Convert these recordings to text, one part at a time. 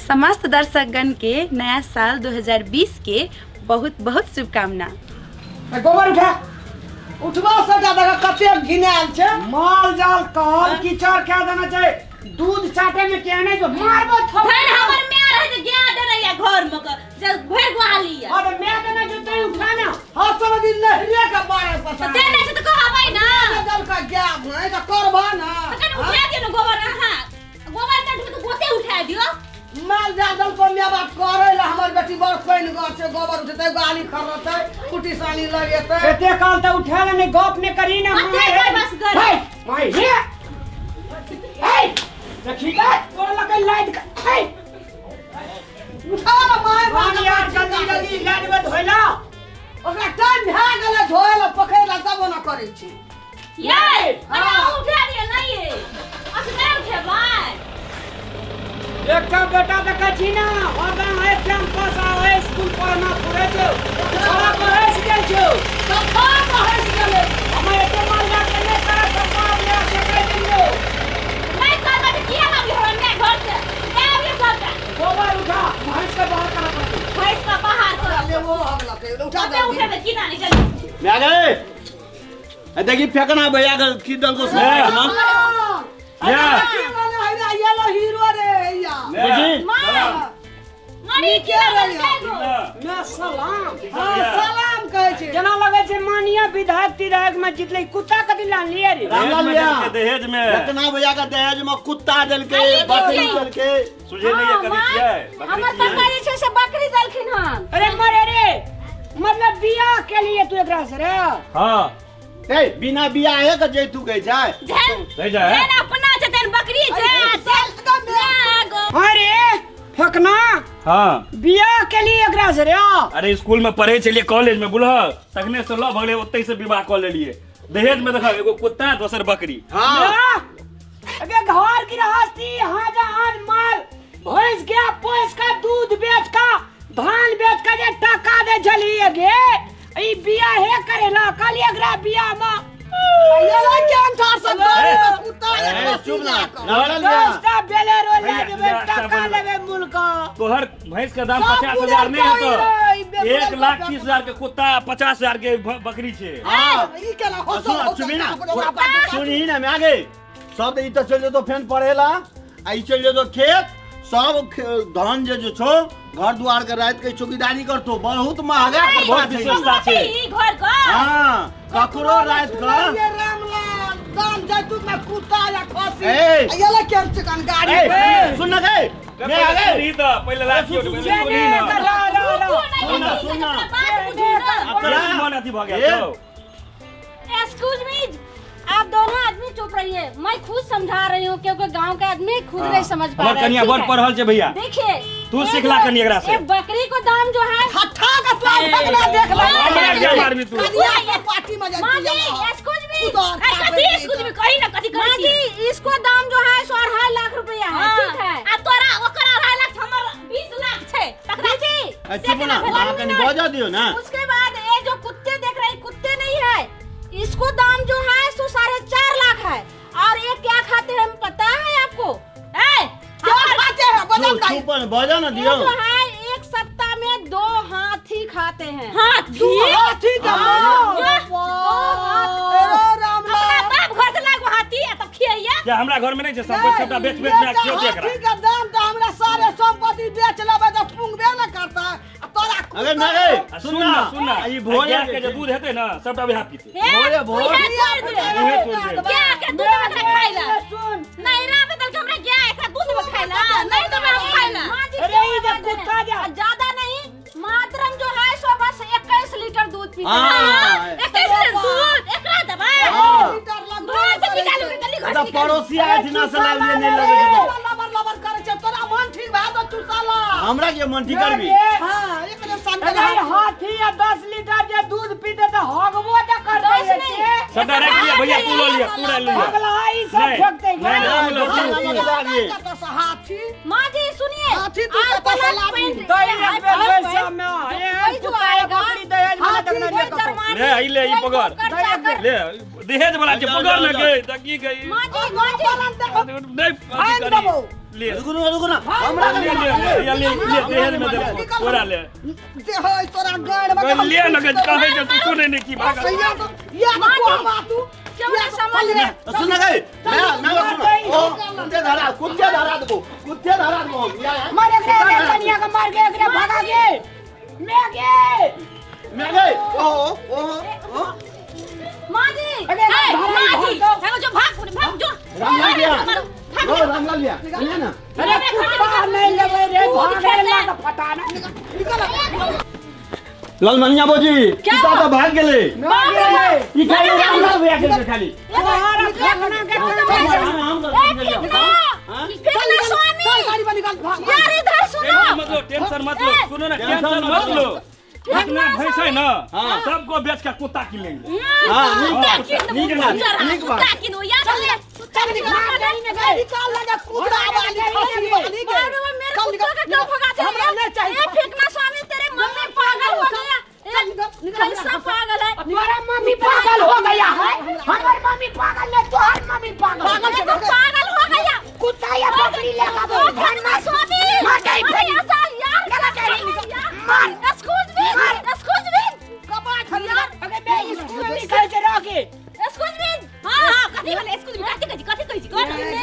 समस्त दर्शकगण के नया साल 2020 के बहुत बहुत शुभकामना। गोबर उठा उठवा सजा देगा कते घिनाल छे माल जाल कहल कीचड़ क्या देना चाहिए दूध चाटे में क्या नहीं जो मारबो थो भाई हमर मैं रह जे गया देना या घर में जब भर गुहाली है अरे मैं देना जो तू उठाना हसब दिन लहरिया का बारे पसा देना से तो कहबै ना जल का गया है का करबा ना कने उठा दियो ना गोबर हां गोबर तक में तो गोते उठा दियो माल जादल को मैं बात करे ला हमर बेटी बड़ कोइन घर से गोबर उठते गाली खरते कुटी सानी लगेते एते काल त उठा ले नहीं गप ने करी ना बस कर भाई हे हे देखी का तोड़ लगे लाइट का उठा माय मां यार जल्दी जल्दी लाइट में धोइला ओकरा टाइम भा गेले धोइला पकड़ला तब ना करे छी ये अरे उठा दियो ना ये असले उठे भाई एकटा बेटा देखा छी ना होगा है कैंपस आवे स्कूल पढ़ना पड़े जो सारा पढ़े सिखल जो सब पढ़े सिखल हमें एते माल जा के नहीं करे सब ले से कह दियो मैं करबा के किया लगी हो मैं घर से ले आवे सब गोबर उठा भैंस का बाहर करा पड़े भैंस का बाहर कर ले वो हम लगे उठा दे उठा दे की ना नहीं जल्दी मैं आ गए देखिए फेंकना भैया का किधर को से ना या ये लो हीरो रे या बुझी मनी क्या बोलते मैं सलाम सलाम कहे छे जना लगे छे मानिया विधायक विधायक में जितले कुत्ता कदी लान लिए रे दहेज में रत्ना भैया का दहेज में कुत्ता दल के बकरी दल के सुझे नहीं करी छियै हमर पप्पा जे छै से बकरी दलखिन हन अरे मरे रे मतलब बियाह के लिए तू एकरा से रे हां ए बिना बियाह है के जे तू कह जाय सही जाय जेन अपना छै तेन बकरी छै अरे फकना हां बियाह के लिए एकरा से रे अरे स्कूल में पढ़े चलिए कॉलेज में बुलह तखने से लव भगले ओतै से विवाह कर लेलिए दहेज में देखा एगो कुत्ता दूसर बकरी हां अबे घर की गृहस्थी हाजान माल भैंस गया पोस का दूध बेच का धान बेच का जे टका दे जलिए गे ई बियाह है करेला कल एकरा बियाह में ये ला जान थार सब कुत्ता चुप ना दोस्ता बेलेरो ले देबे टका लेबे मुल्क तोहर भैंस का दाम 50,000 नहीं है तो 1,30,000 के कुत्ता 50,000 के बकरी छे हां ई केला हो सुनी ना सुनी ना मैं आगे सब ई तो चल जो फैन पढ़ेला आ ई चल जो खेत सब धान जे छो घर द्वार के रात के चौकीदारी करतो बहुत महंगा पर बहुत विशेषता छे ई घर का हां ककरो रात का ये रामलाल दान जैतु में कुत्ता या खसी ए ये ला केन चिकन गाड़ी ए सुन ना गए मैं आ गए सुनी तो पहले लास्ट के पहले सुनी ना सुनना अब तेरा मन अथी भ गया तो एक्सक्यूज मी आप दोनों आदमी चुप रहिए मैं खुद समझा रही हूँ क्योंकि गांव के आदमी खुद नहीं समझ पा रहे कन्या बड़ पढ़ल छे भैया देखिए तू सिखला कन्या एकरा से एक बकरी को दाम जो है हट्ठा का तो फकना देख ले हमरा क्या मारबी तू ये पार्टी में माँ जी एक्सक्यूज मी कथी एक्सक्यूज मी कही ना कथी माँ जी इसको दाम जो है 2.5 लाख रुपया है ठीक है आ तोरा ओकरा 2.5 लाख हमर 20 लाख छे टकरा जी चुप ना हां कनी बजा दियो ना उसके बाद ये जो कुत्ते देख रहे हैं कुत्ते नहीं है इसको दाम जो है 4.5 लाख है और ये क्या खाते हैं पता है आपको क्या खाते हैं चुप बजा ना दियो जो है एक सप्ताह में 2 हाथी खाते हैं हाथी का अपना बाप घर से लाग हाथी है तब खियाइए क्या हमरा घर में नहीं छे सब सबटा बेच बेच में क्यों देख रहा हाथी का दाम तो हमरा सारे संपत्ति बेच लेबे तो पुंगबे न करता तोरा अरे ना रे सुनना ई भोरे के जो दूध हेते ना सबटा वहां पीते भोरे क्या के दूध में खाइला सुन नहीं रा बदल के हमरा क्या एकरा दूध में खाइला नहीं तो हम खाइला अरे ये जब कुत्ता जा ज्यादा नहीं मात्रम जो है सो बस 21 लीटर दूध पीते हाँ। 21 लीटर दूध एकरा दबा लीटर लग घर से निकालो जल्दी घर अच्छा से पड़ोसी आए थे ना सलाह लिए नहीं लगे तो लबर लबर करे छ तोरा मन ठीक भा तो तू साला हमरा के मन ठीक करबी हां एकरे संग हाथी या 10 लीटर जे दूध पीते तो हगबो त कर दे सबटा रख लिया भैया तू ले लिया पूरा ले लिया अगला ई सब फेंकते नहीं, हाथी माँ जी सुनिए हाथी तू आप का पलट सलामी पेंट दहेज में पैसा में वही जो आएगा बकरी दहेज में नहीं ले का ले आई ले ई पकड़ ले दहेज वाला के पकड़ न गई त की गई माँ जी नहीं ले रुको ना हमरा ले दहेज में दे पूरा ले दे होय तोरा गाड़ में ले न गई कहे जे तू सुने नहीं की भाग या को बात तू क्यों ना समझ ले सुन ना गई मैं सुन ओ कुत्ते धरा दो या मारे के कन्या का मार के एकरे भगा के मैं गए ओ माँ जी अरे माँ जी देखो जो भाग जो रामलाल लिया ले ना अरे कुत्ता नहीं लगे रे भागे लगा पता ना निकल लालमनिया बोजी पिता तो भाग गेले ई खाली रामलाल भैया के खाली तुम्हारा फेंकना के यार इधर सुनो टेंशन मत लो सुनो ना टेंशन मत लो इतना भैंस है ना सबको बेच के कुत्ता किन लेंगे नीक बात चल निकाल लगा कुत्ता वाली खसी वाली के मेरे कुत्ता का क्यों भगाते हमरा नहीं चाहिए फेंकना स्वामी तेरे मम्मी पागल हो गया कैसा पागल है तुम्हारा मम्मी पागल हो गया है हमारी मम्मी पागल है तुम्हारी मम्मी पागल पागल हो गया कुत्ता या बकरी लेगा तो फेंकना स्वामी मार एक्सक्यूज मी कबाड़ यार अगर मैं स्कूल में निकल के रखे एक्सक्यूज मी हां कथी बोले एक्सक्यूज मी कथी कही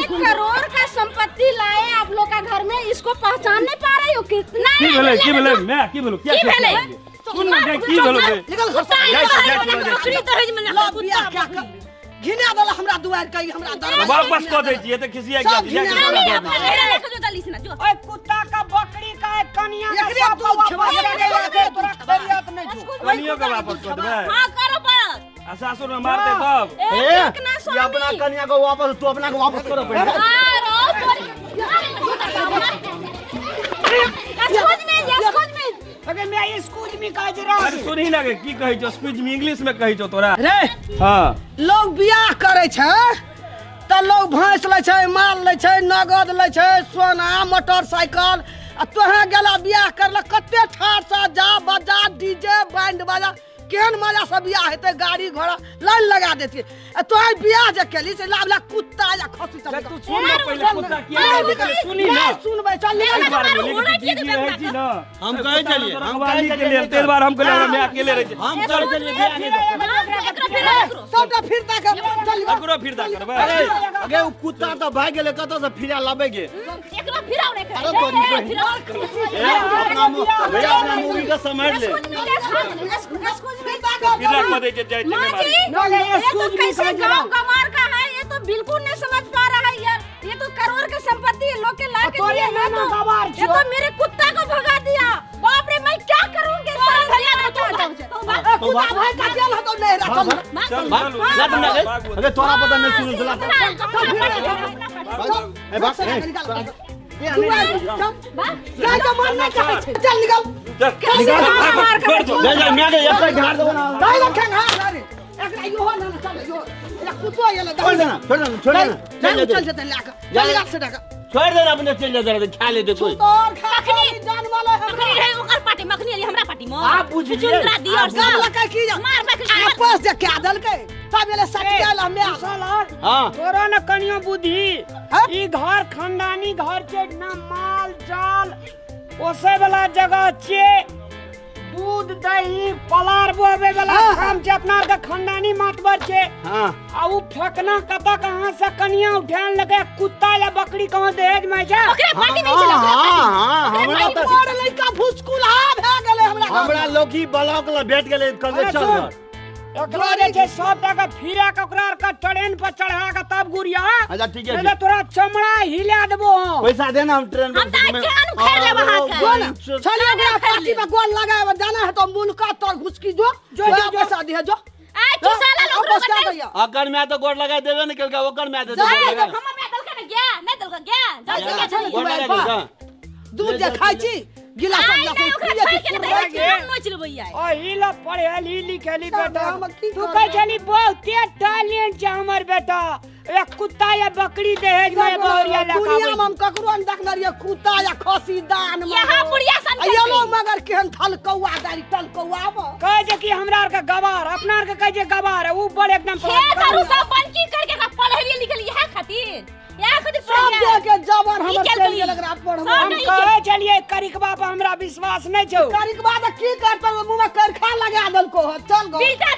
1 करोड़ का संपत्ति लाए आप लोग का घर में इसको पहचान नहीं पा रही हो कितना की बोले मैं की बोलूं क्या सुन ना की बोलोगे निकल बकरी तो है मैंने कुत्ता घिना वाला हमरा दुआर कई हमरा दरवाजा वापस कर दे दिए तो खिसिया गया ओए कुत्ता का बकरी का एक कनिया का सब वापस करे तोरा खैरियत नहीं जो कनियों का वापस कर दे हां करो पर सासुर में मारते तब ये अपना कन्या को वापस तू अपना को वापस करो पहले अगर मैं स्कूल में कह रहा अरे सुनी ना की कहि जो स्पीच में इंग्लिश में कहि जो तोरा रे हां लोग बियाह करे छै त लोग भैंस ले छै माल ले छै नगद ले छै सोना मोटरसाइकिल आ तोहे गेला बियाह करला कते ठार सा जा बजा डीजे बैंड बाजा केहन मजा से बियाह हेते गाड़ी घोड़ा लाइन लगा देती तोहे बियाह जे केली से लाभला कुत्ता या खसी सब तू सुन ना पहले कुत्ता किया निकले सुनी ना सुनबे चल निकल बार में लेकिन दीदी रहे छी ना हम कहे चलिए हम के लिए तेरे बार हम कहले मैं अकेले रह छी हम चल चलिए बियाह नहीं सबटा फिरता के चल एकरो फिरता करबे अगे उ कुत्ता तो भाग गेले कतो से फिरा लाबे गे एकरो फिराओ रे अरे तोरी अपना भैया अपना मूवी का समझ ले फिरा को दे जाए चले ये तो कैसे गांव गंवार का है ये तो बिल्कुल नहीं समझ पा रहा है यार ये तो करोड़ की संपत्ति है लोग के ला के दिए हैं तो ये तो मेरे कुत्ता को भगा दिया बाप रे मैं क्या करूंगी कुत्ता भाई का जेल हो तो नहीं रहा चल ला तुम ना अबे तोरा पता नहीं सुन चला ए बस क्या तो मारना चाहे चल निकल कर दो ले जा मैं ये पे घर दो ना नहीं रखेंगे अरे एकरा यो ना चल यो एला कुत्ता ये छोड़ देना चल जते लाका चल लाक से डाका छोड़ देना अपने चल जा दे खा ले दे कोई तोर खखनी जान वाला है मखनी रहे ओकर पार्टी मखनी वाली हमरा पार्टी में आप बुझिए चुंदरा दी और सब लका की जा मार पे आपस जे क्या दल के तब एले सट गेल हमें सालार हां तोरा न कनियो बुद्धि ई घर खानदानी घर छे ना माल जाल ओसे वाला जगह छे दूध दही पलार बोवे वाला काम छे अपना के खानदानी मातबर छे हां आ उ फेकना कता कहां से कनिया उठान लगे कुत्ता या बकरी कहां दहेज में छे ओकरे पार्टी में चला हां हमरा तो और लइका फुसकुल आ भ गेले हमरा लोकी ब्लॉक ल बैठ गेले कल चल घर एकरा जे छे सब टाका फिरा के ओकरा का ट्रेन पर चढ़ा के तब गुड़िया अच्छा ठीक है नहीं तोरा चमड़ा हिला देबो पैसा देना हम ट्रेन हम दाई केन खेर ले वहां के चलिए ओकरा पार्टी में गोल लगाए जाना है तो मुल्का तोर घुसकी जो पैसा दे जो ए तू साला लोग बस क्या भैया अगर मैं तो गोड़ लगा देबे निकल के ओकर मैं दे हम देबे में दल के गया नहीं दल के गया जा के चाहिए गोड़ लगा दे दूध जे खाई छी गिलास आई गिलास नहीं ओकरा छोड़ के नहीं जाए नोच ले भैया ओ हिला पढ़े ली लिखेली बेटा तू कह चली बहुते टैलेंट छै हमर बेटा एक कुत्ता या बकरी दहेज में बहुरिया दुनिया में लगा हम ककरो न देखले रहिए कुत्ता या खसी दान में यहाँ बुढ़िया सन ये लोग मगर केहन थलकौआ दारी टलकौआ में कहे जे कि हमरा आर का गवार अपना आर के कहे जे गवार है ऊ बड़ एकदम खेत आरु सब बनकी करके का पढ़लिए लिखलिए है खातिर या खातिर सब दे के जबर ई हमर चल चल गई। गेल एकरा पढ़ब सब हम नहीं कहे चलिए करिकबा पर हमरा विश्वास नहीं छौ करिक बाद की करत मुंह में करखा लगा देलको चल गो बिल्टा